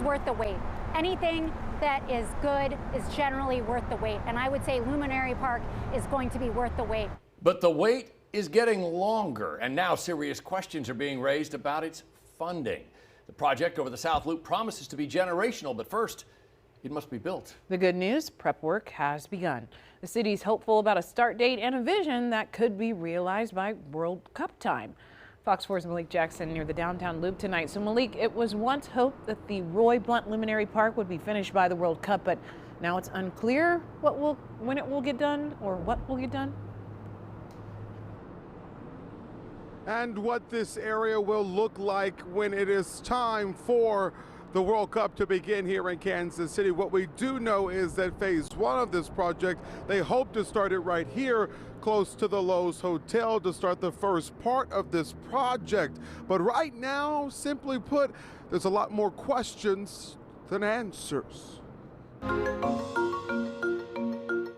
worth the wait. Anything that is good is generally worth the wait. And I would say Luminary Park is going to be worth the wait. But the wait is getting longer, and now serious questions are being raised about its funding. The project over the South Loop promises to be generational, but first, it must be built. The good news, prep work has begun. The city's hopeful about a start date and a vision that could be realized by World Cup time. Fox 4's Malik Jackson near the downtown loop tonight. So Malik, it was once hoped that the Roy Blunt Luminary Park would be finished by the World Cup, but now it's unclear when it will get done or what will get done. And what this area will look like when it is time for the World Cup to begin here in Kansas City. What we do know is that phase one of this project, they hope to start it right here close to the Lowe's Hotel to start the first part of this project. But right now, simply put, there's a lot more questions than answers.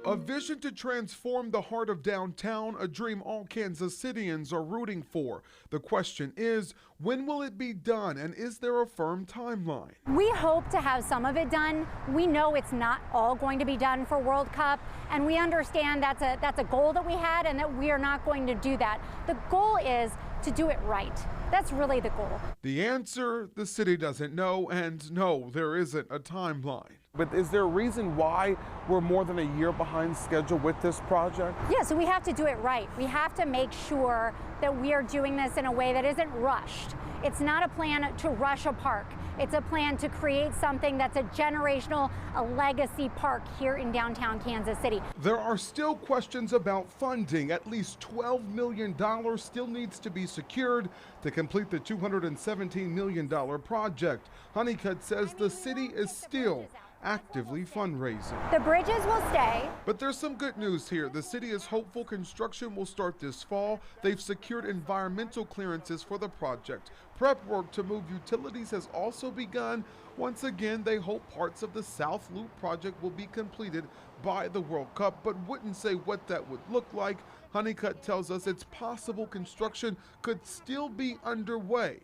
A vision to transform the heart of downtown, a dream all Kansas Cityans are rooting for. The question is, when will it be done, and is there a firm timeline? We hope to have some of it done. We know it's not all going to be done for World Cup, and we understand that's a goal that we had and that we are not going to do that. The goal is to do it right. That's really the goal. The answer, the city doesn't know, and no, there isn't a timeline. But is there a reason why we're more than a year behind schedule with this project? Yeah, so we have to do it right. We have to make sure that we are doing this in a way that isn't rushed. It's not a plan to rush a park. It's a plan to create something that's a generational, a legacy park here in downtown Kansas City. There are still questions about funding. At least $12 million still needs to be secured to complete the $217 million project. Honeycutt says the city is still actively fundraising. The bridges will stay. But there's some good news here. The city is hopeful construction will start this fall. They've secured environmental clearances for the project. Prep work to move utilities has also begun. Once again, they hope parts of the South Loop project will be completed by the World Cup, but wouldn't say what that would look like. Honeycutt tells us it's possible construction could still be underway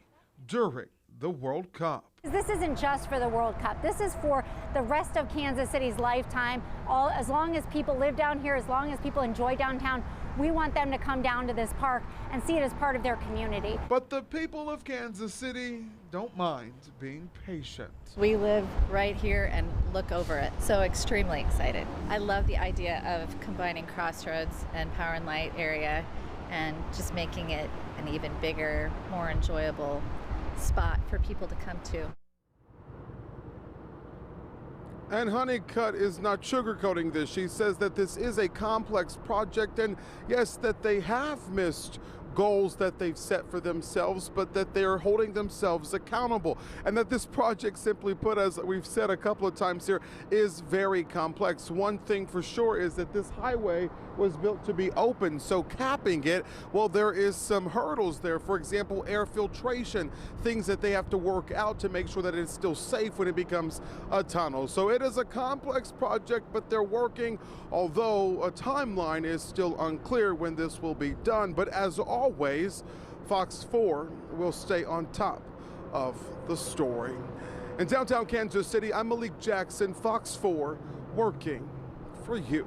during the World Cup. This isn't just for the World Cup. This is for the rest of Kansas City's lifetime. As long as people live down here, as long as people enjoy downtown, we want them to come down to this park and see it as part of their community. But the people of Kansas City don't mind being patient. We live right here and look over it, so extremely excited. I love the idea of combining Crossroads and Power and Light area and just making it an even bigger, more enjoyable spot for people to come to. And Honeycutt is not sugarcoating this. She says that this is a complex project, and yes, that they have missed goals that they've set for themselves, but that they are holding themselves accountable. And that this project, simply put, as we've said a couple of times here, is very complex. One thing for sure is that this highway was built to be open, so capping it, well, there is some hurdles there. For example, air filtration, things that they have to work out to make sure that it's still safe when it becomes a tunnel. So it is a complex project, but they're working, although a timeline is still unclear when this will be done. But as always, Fox 4 will stay on top of the story. In downtown Kansas City, I'm Malik Jackson, Fox 4, working for you.